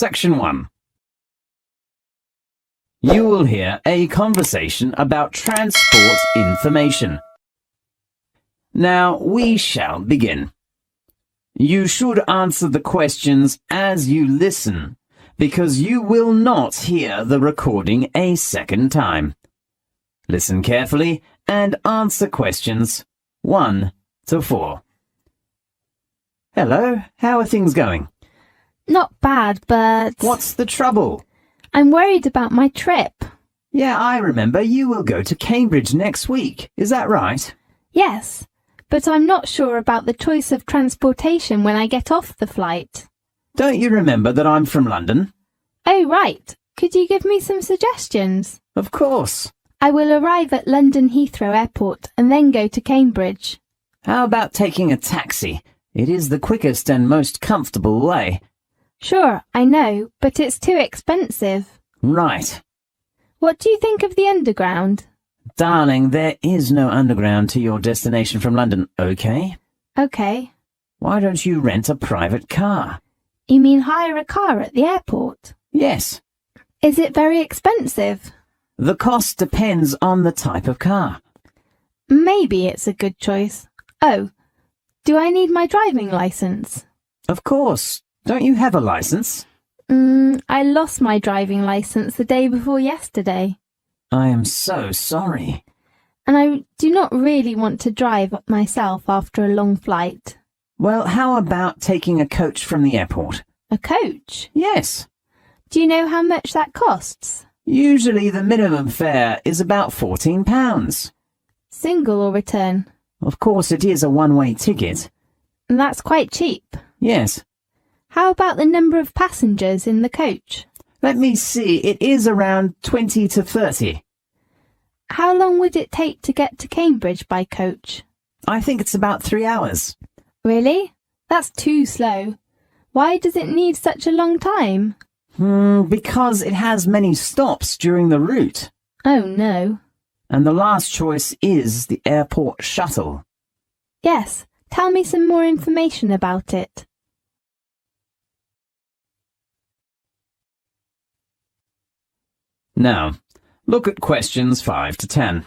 Section 1. You will hear a conversation about transport information. Now we shall begin. You should answer the questions as you listen, because you will not hear the recording a second time. Listen carefully and answer questions 1 to 4. Hello, how are things going? Not bad, but... What's the trouble? I'm worried about my trip. Yeah, I remember you will go to Cambridge next week. Is that right? Yes, but I'm not sure about the choice of transportation when I get off the flight. Don't you remember that I'm from London? Oh, right. Could you give me some suggestions? Of course. I will arrive at London Heathrow Airport and then go to Cambridge. How about taking a taxi? It is the quickest and most comfortable way. Sure, I know, but it's too expensive. Right. What do you think of the Underground? Darling, there is no underground to your destination from London, okay? Okay. Why don't you rent a private car? You mean hire a car at the airport? Yes. Is it very expensive? The cost depends on the type of car. Maybe it's a good choice. Oh, do I need my driving license? Of course. Don't you have a license? I lost my driving license the day before yesterday. I am so sorry. And I do not really want to drive myself after a long flight. Well, how about taking a coach from the airport? A coach? Yes. Do you know how much that costs? Usually the minimum fare is about £14. Single or return? Of course, it is a one-way ticket. And that's quite cheap. Yes. How about the number of passengers in the coach? Let me see, it is around 20 to 30. How long would it take to get to Cambridge by coach? I think it's about 3 hours. Really? That's too slow. Why does it need such a long time? Because it has many stops during the route. Oh no. And the last choice is the airport shuttle. Yes, tell me some more information about it. Now, look at questions 5 to 10.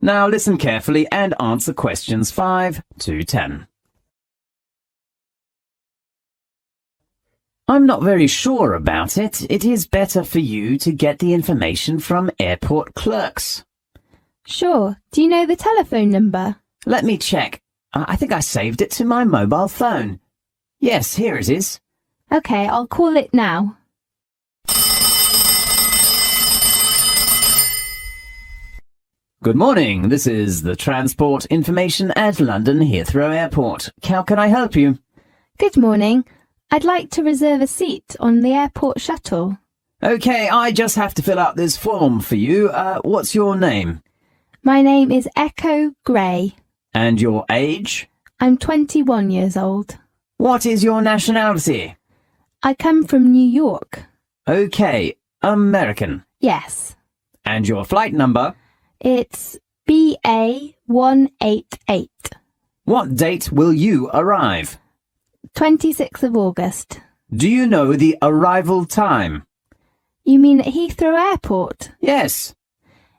Now listen carefully and answer questions 5 to 10. I'm not very sure about it. It is better for you to get the information from airport clerks. Sure. Do you know the telephone number? Let me check. I think I saved it to my mobile phone. Yes, here it is. Okay, I'll call it now. Good morning. This is the transport information at London Heathrow Airport. How can I help you? Good morning. I'd like to reserve a seat on the airport shuttle. Okay, I just have to fill out this form for you. What's your name? My name is Echo Gray. And your age? I'm 21 years old. What is your nationality? I come from New York. Okay, American. Yes. And your flight number? It's BA188. What date will you arrive? 26th of August. Do you know the arrival time? You mean at Heathrow Airport? Yes.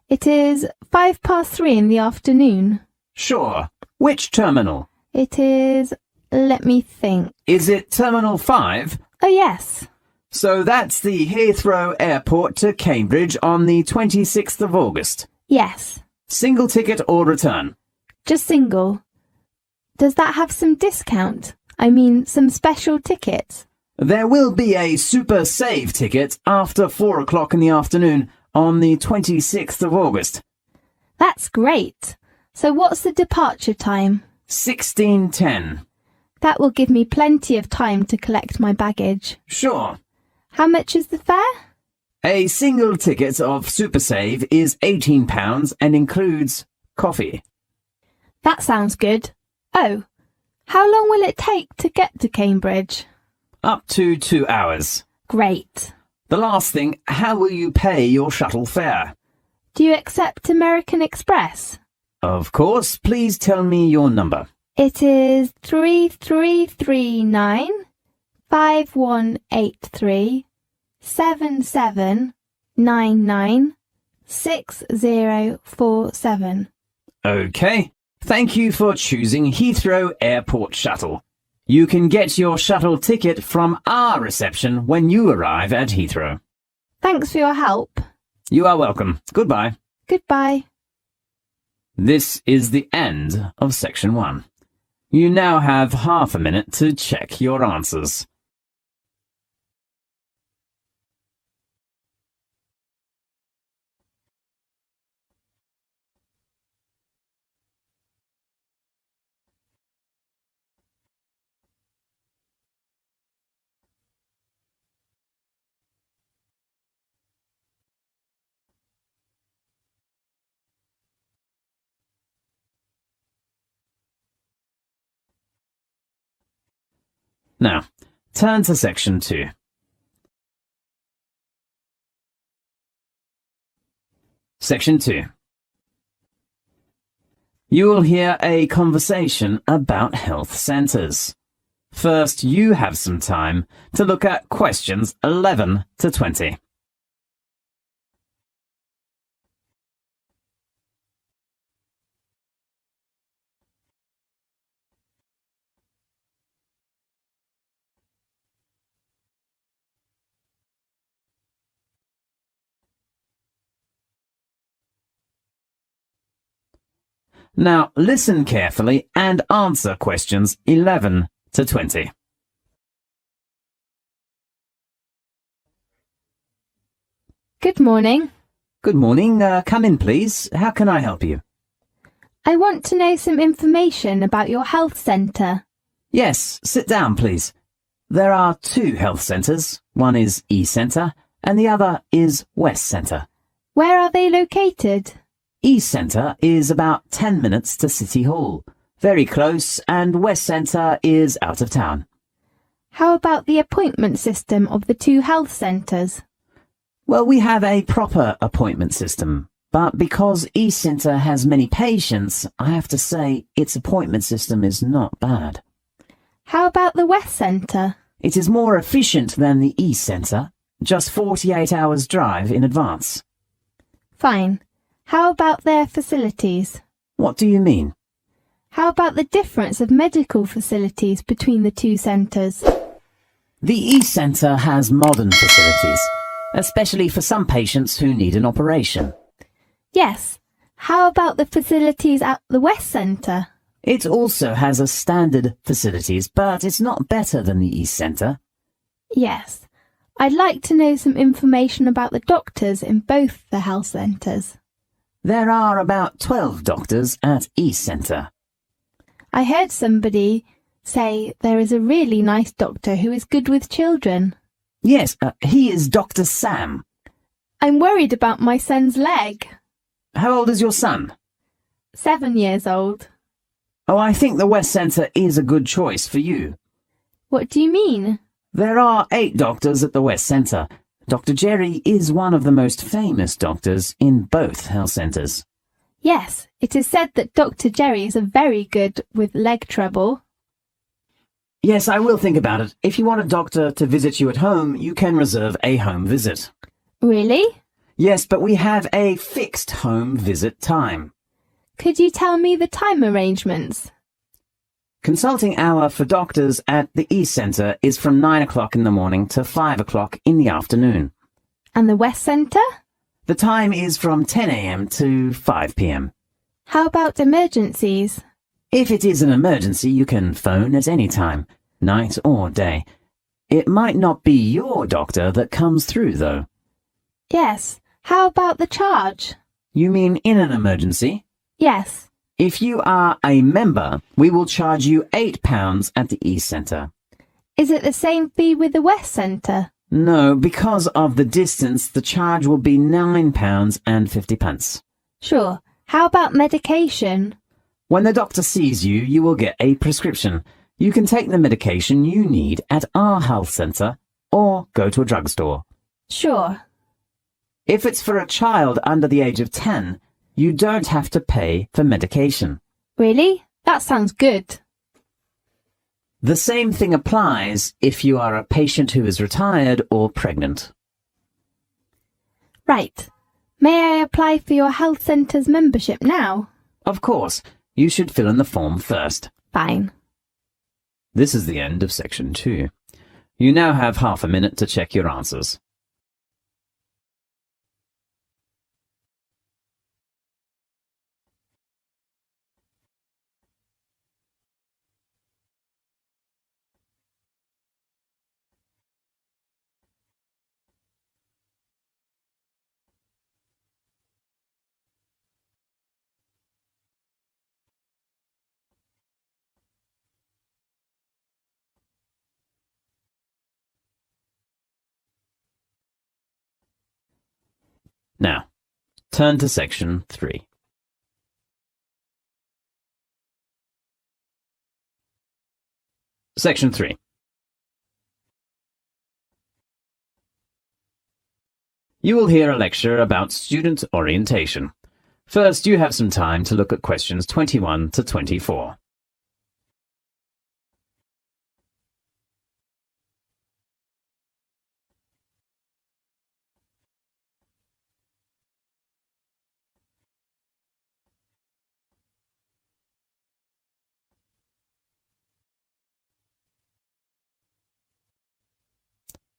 It is 3:05 in the afternoon. Sure. Which terminal? It is... let me think. Is it Terminal 5? Oh, yes. So that's the Heathrow Airport to Cambridge on the 26th of August. Yes. Single ticket or return? Just single. Does that have some discount? I mean, some special tickets? There will be a Super Save ticket after 4 o'clock in the afternoon on the 26th of August. That's great. So what's the departure time? 16:10. That will give me plenty of time to collect my baggage. Sure. How much is the fare? A single ticket of Super Save is £18 and includes coffee. That sounds good. Oh, How long will it take to get to Cambridge? Up to 2 hours. Great. The last thing, how will you pay your shuttle fare? Do you accept American Express? Of course, please tell me your number. It is 3339 5183 7799 6047. Okay, thank you for choosing Heathrow Airport Shuttle. You can get your shuttle ticket from our reception when you arrive at Heathrow. Thanks for your help. You are welcome. Goodbye. Goodbye. This is the end of section 1. You now have half a minute to check your answers. Now, turn to section 2. Section 2. You will hear a conversation about health centres. First, you have some time to look at questions 11 to 20. Now, listen carefully and answer questions 11 to 20. Good morning. Good morning. Come in, please. How can I help you? I want to know some information about your health centre. Yes, sit down, please. There are 2 health centres. One is East Centre and the other is West Centre. Where are they located? East Centre is about 10 minutes to City Hall. Very close, and West Centre is out of town. How about the appointment system of the 2 health centres? Well, we have a proper appointment system, but because East Centre has many patients, I have to say its appointment system is not bad. How about the West Centre? It is more efficient than the East Centre, just 48 hours drive in advance. Fine. How about their facilities? What do you mean? How about the difference of medical facilities between the 2 centres? The East Centre has modern facilities, especially for some patients who need an operation. Yes. How about the facilities at the West Centre? It also has a standard facilities, but it's not better than the East Centre. Yes. I'd like to know some information about the doctors in both the health centres. There are about 12 doctors at East Centre. I heard somebody say there is a really nice doctor who is good with children. Yes, he is Dr. Sam. I'm worried about my son's leg. How old is your son? 7 years old. Oh, I think the West Centre is a good choice for you. What do you mean? There are 8 doctors at the West Centre. Dr. Jerry is one of the most famous doctors in both health centres. Yes, it is said that Dr. Jerry is very good with leg trouble. Yes, I will think about it. If you want a doctor to visit you at home, you can reserve a home visit. Really? Yes, but we have a fixed home visit time. Could you tell me the time arrangements? Consulting hour for doctors at the East Centre is from 9 o'clock in the morning to 5 o'clock in the afternoon. And the West Centre? The time is from 10 a.m. to 5 p.m. How about emergencies? If it is an emergency, you can phone at any time, night or day. It might not be your doctor that comes through, though. Yes. How about the charge? You mean in an emergency? Yes. If you are a member, we will charge you £8 at the East Centre. Is it the same fee with the West Centre? No, because of the distance, the charge will be £9.50. Sure. How about medication? When the doctor sees you, you will get a prescription. You can take the medication you need at our health centre or go to a drugstore. Sure. If it's for a child under the age of 10, you don't have to pay for medication. Really? That sounds good. The same thing applies if you are a patient who is retired or pregnant. Right. May I apply for your health centre's membership now? Of course, you should fill in the form first. Fine. This is the end of section 2. You now have half a minute to check your answers. Now, turn to section 3. Section 3. You will hear a lecture about student orientation. First, you have some time to look at questions 21 to 24.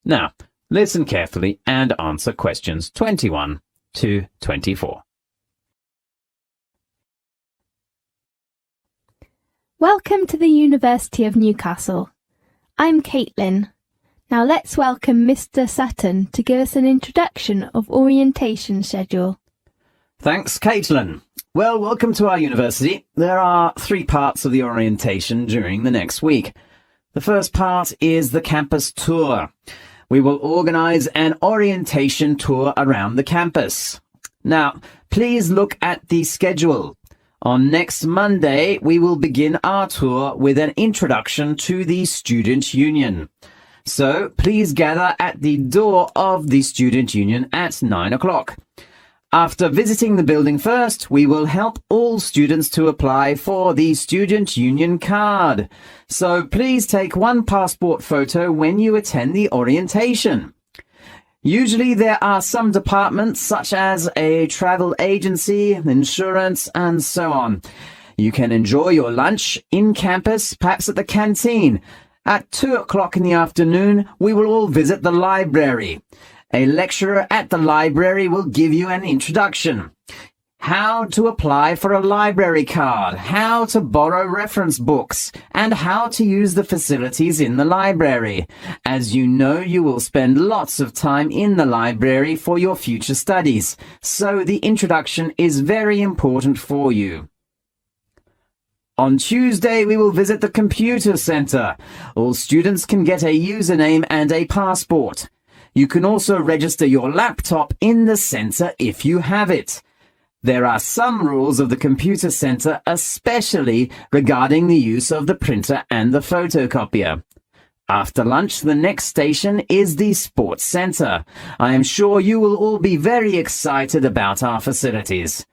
Now, listen carefully and answer questions 21 to 24. Welcome to the University of Newcastle. I'm Caitlin. Now let's welcome Mr. Sutton to give us an introduction of orientation schedule. Thanks, Caitlin. Well, welcome to our university. There are 3 parts of the orientation during the next week. The first part is the campus tour. We will organize an orientation tour around the campus. Now, please look at the schedule. On next Monday, we will begin our tour with an introduction to the Student Union. So, please gather at the door of the Student Union at 9 o'clock. After visiting the building first, we will help all students to apply for the Student Union card. So please take one passport photo when you attend the orientation. Usually there are some departments such as a travel agency, insurance, and so on. You can enjoy your lunch in campus, perhaps at the canteen. At 2 o'clock in the afternoon, we will all visit the library. A lecturer at the library will give you an introduction. How to apply for a library card, how to borrow reference books, and how to use the facilities in the library. As you know, you will spend lots of time in the library for your future studies, so the introduction is very important for you. On Tuesday, we will visit the computer center. All students can get a username and a passport. You can also register your laptop in the center if you have it. There are some rules of the computer center, especially regarding the use of the printer and the photocopier. After lunch, the next station is the sports center. I am sure you will all be very excited about our facilities.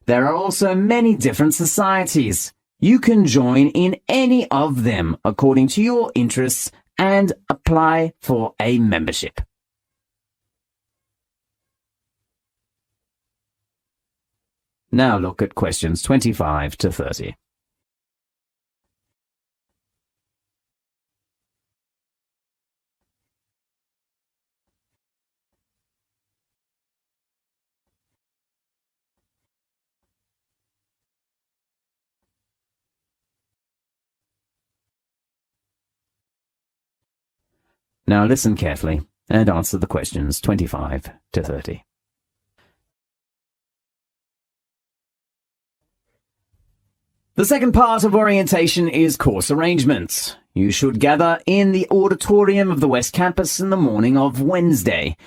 There are also many different societies. You can join in any of them according to your interests and apply for a membership. Now look at questions 25 to 30. Now listen carefully and answer the questions 25 to 30. The second part of orientation is course arrangements. You should gather in the auditorium of the West Campus in the morning of Wednesday.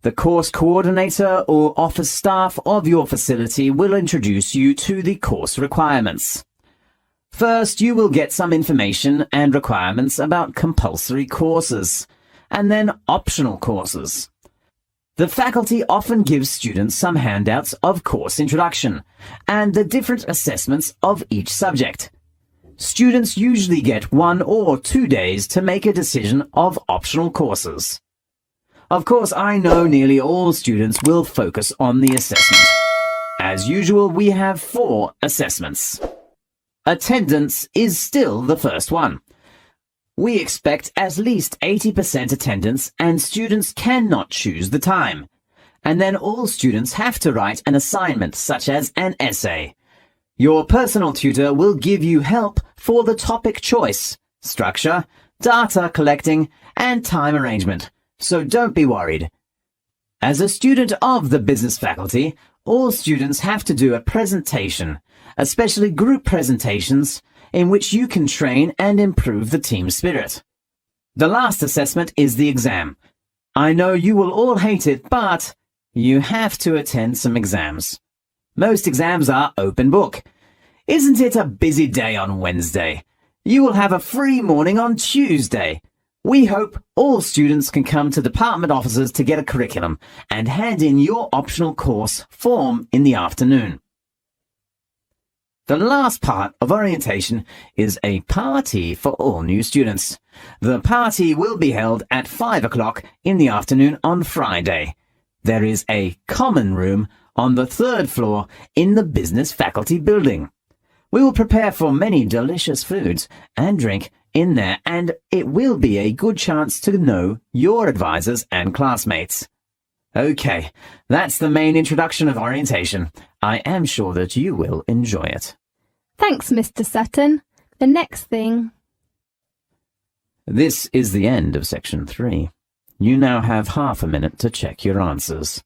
The course coordinator or office staff of your facility will introduce you to the course requirements. First, you will get some information and requirements about compulsory courses, and then optional courses. The faculty often gives students some handouts of course introduction and the different assessments of each subject. Students usually get 1 or 2 days to make a decision of optional courses. Of course, I know nearly all students will focus on the assessment. As usual, we have 4 assessments. Attendance is still the first one. We expect at least 80% attendance, and students cannot choose the time. And then all students have to write an assignment, such as an essay. Your personal tutor will give you help for the topic choice, structure, data collecting, and time arrangement, so don't be worried. As a student of the business faculty, all students have to do a presentation, especially group presentations, in which you can train and improve the team spirit. The last assessment is the exam. I know you will all hate it, but you have to attend some exams. Most exams are open book. Isn't it a busy day on Wednesday? You will have a free morning on Tuesday. We hope all students can come to department offices to get a curriculum and hand in your optional course form in the afternoon. The last part of orientation is a party for all new students. The party will be held at 5 o'clock in the afternoon on Friday. There is a common room on the 3rd floor in the business faculty building. We will prepare for many delicious foods and drink in there, and it will be a good chance to know your advisors and classmates. Okay, that's the main introduction of orientation. I am sure that you will enjoy it. Thanks, Mr. Sutton. The next thing... This is the end of section 3. You now have half a minute to check your answers.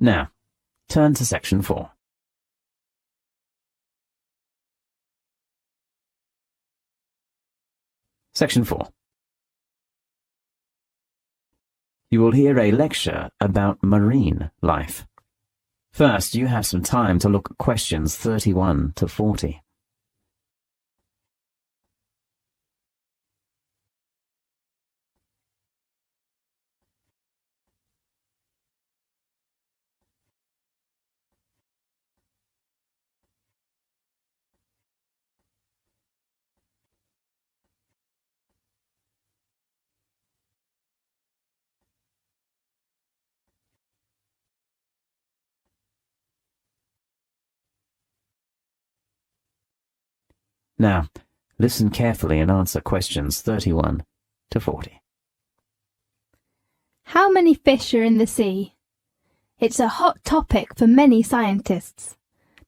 Now, turn to section 4. Section 4. You will hear a lecture about marine life. First, you have some time to look at questions 31 to 40. Now, listen carefully and answer questions 31 to 40. How many fish are in the sea? It's a hot topic for many scientists.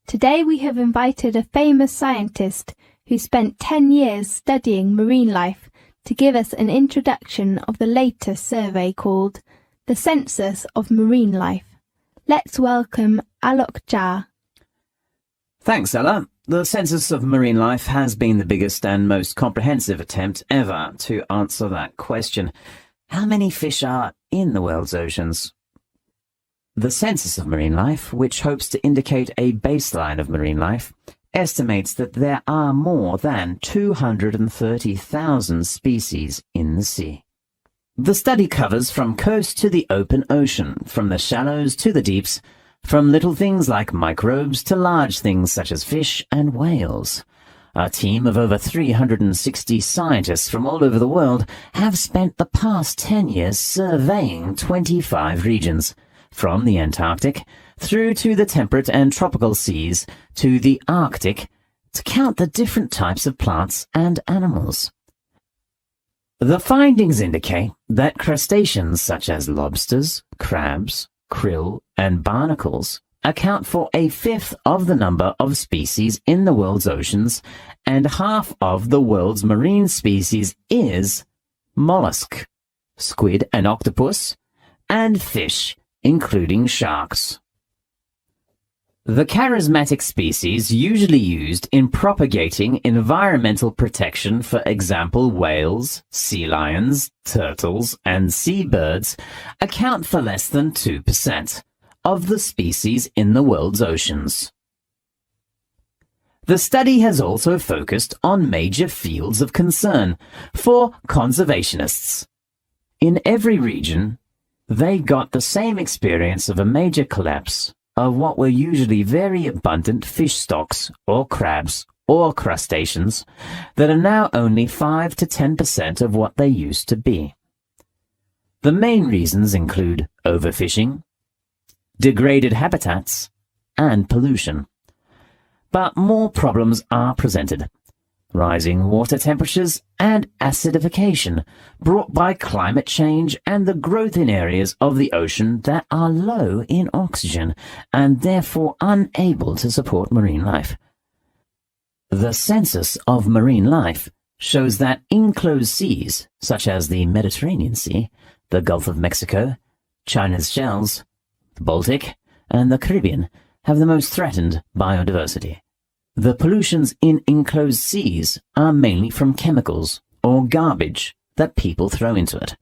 Today we have invited a famous scientist who spent 10 years studying marine life to give us an introduction of the latest survey called The Census of Marine Life. Let's welcome Alok Jha. Thanks, Ella. The Census of Marine Life has been the biggest and most comprehensive attempt ever to answer that question. How many fish are in the world's oceans? The Census of Marine Life, which hopes to indicate a baseline of marine life, estimates that there are more than 230,000 species in the sea. The study covers from coast to the open ocean, from the shallows to the deeps, from little things like microbes to large things such as fish and whales. A team of over 360 scientists from all over the world have spent the past 10 years surveying 25 regions, from the Antarctic through to the temperate and tropical seas to the Arctic, to count the different types of plants and animals. The findings indicate that crustaceans such as lobsters, crabs, krill, and barnacles account for a fifth of the number of species in the world's oceans, and half of the world's marine species is mollusk, squid and octopus, and fish, including sharks. The charismatic species usually used in propagating environmental protection, for example whales, sea lions, turtles, and seabirds, account for less than 2% of the species in the world's oceans. The study has also focused on major fields of concern for conservationists. In every region, they got the same experience of a major collapse of what were usually very abundant fish stocks or crabs or crustaceans that are now only 5 to 10% of what they used to be. The main reasons include overfishing, degraded habitats, and pollution. But more problems are presented. Rising water temperatures and acidification brought by climate change and the growth in areas of the ocean that are low in oxygen and therefore unable to support marine life. The census of marine life shows that enclosed seas, such as the Mediterranean Sea, the Gulf of Mexico, China's shells, the Baltic, and the Caribbean, have the most threatened biodiversity. The pollutions in enclosed seas are mainly from chemicals or garbage that people throw into it.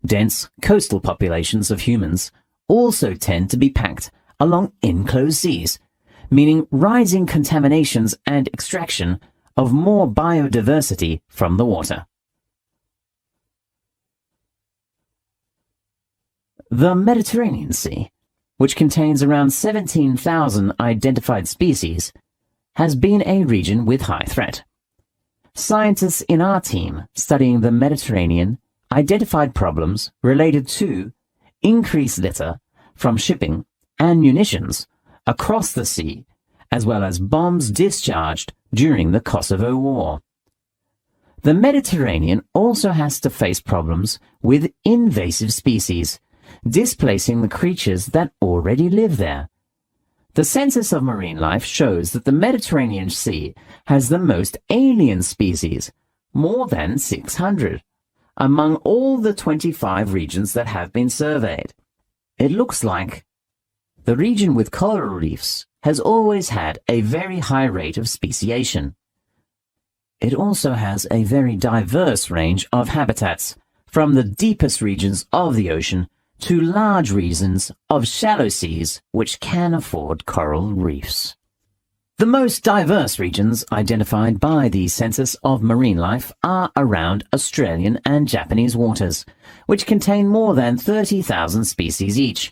Dense coastal populations of humans also tend to be packed along enclosed seas, meaning rising contaminations and extraction of more biodiversity from the water. The Mediterranean Sea, which contains around 17,000 identified species, has been a region with high threat. Scientists in our team studying the Mediterranean identified problems related to increased litter from shipping and munitions across the sea, as well as bombs discharged during the Kosovo War. The Mediterranean also has to face problems with invasive species, displacing the creatures that already live there. The census of marine life shows that the Mediterranean Sea has the most alien species, more than 600, among all the 25 regions that have been surveyed. It looks like the region with coral reefs has always had a very high rate of speciation. It also has a very diverse range of habitats, from the deepest regions of the ocean to large regions of shallow seas which can afford coral reefs. The most diverse regions identified by the Census of Marine Life are around Australian and Japanese waters, which contain more than 30,000 species each,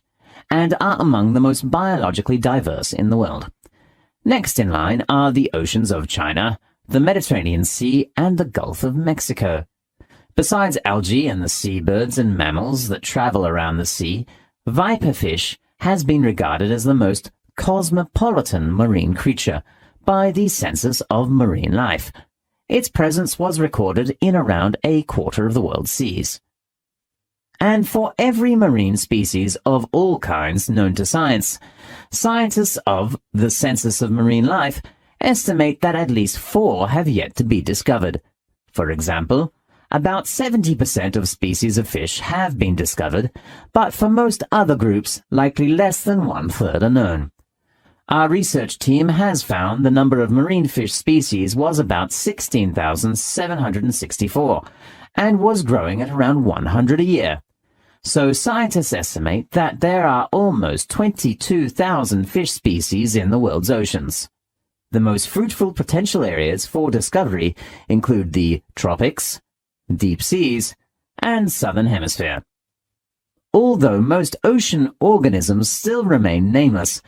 and are among the most biologically diverse in the world. Next in line are the oceans of China, the Mediterranean Sea, and the Gulf of Mexico. Besides algae and the seabirds and mammals that travel around the sea, viperfish has been regarded as the most cosmopolitan marine creature by the Census of Marine Life. Its presence was recorded in around a quarter of the world's seas. And for every marine species of all kinds known to science, scientists of the Census of Marine Life estimate that at least 4 have yet to be discovered. For example, about 70% of species of fish have been discovered, but for most other groups, likely less than 1/3 are known. Our research team has found the number of marine fish species was about 16,764 and was growing at around 100 a year. So scientists estimate that there are almost 22,000 fish species in the world's oceans. The most fruitful potential areas for discovery include the tropics, deep seas, and southern hemisphere. Although most ocean organisms still remain nameless,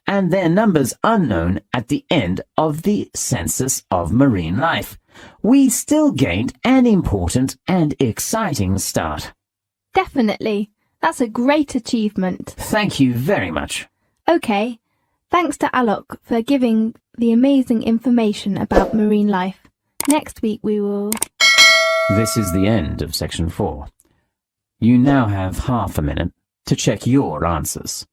and their numbers unknown at the end of the Census of Marine Life, we still gained an important and exciting start. Definitely. That's a great achievement. Thank you very much. Okay. Thanks to Alok for giving the amazing information about marine life. Next week we will... This is the end of section 4. You now have half a minute to check your answers.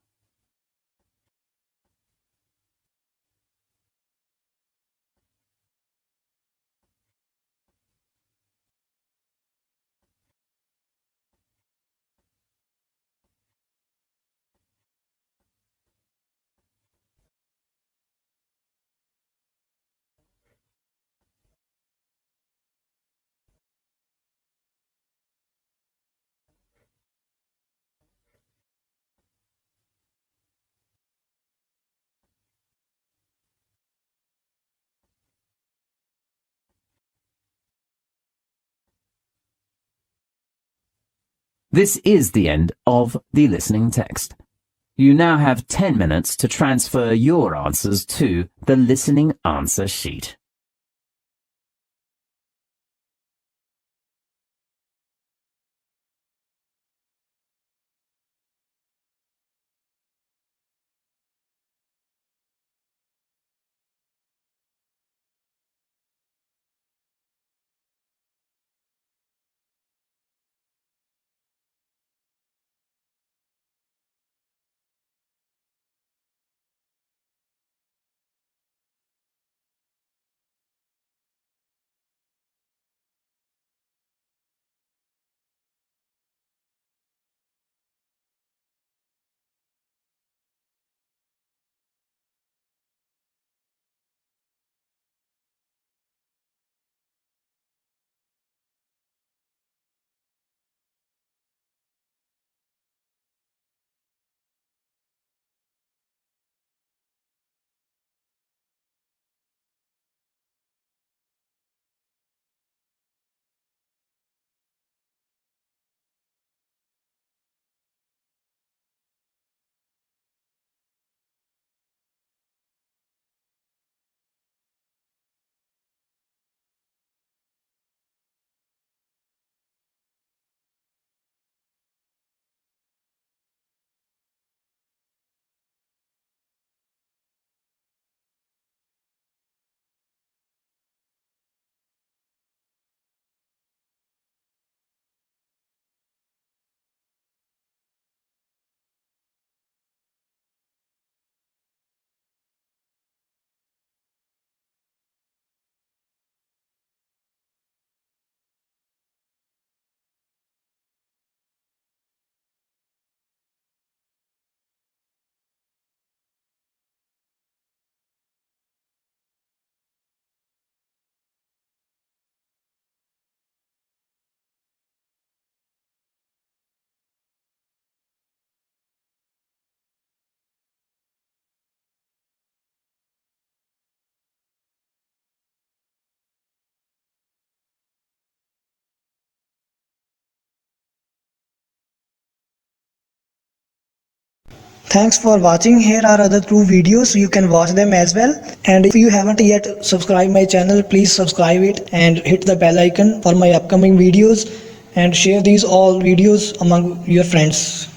This is the end of the listening text. You now have 10 minutes to transfer your answers to the listening answer sheet. Thanks for watching. Here are other 2 videos. You can watch them as well. And if you haven't yet subscribed my channel, please subscribe it and hit the bell icon for my upcoming videos, and share these all videos among your friends.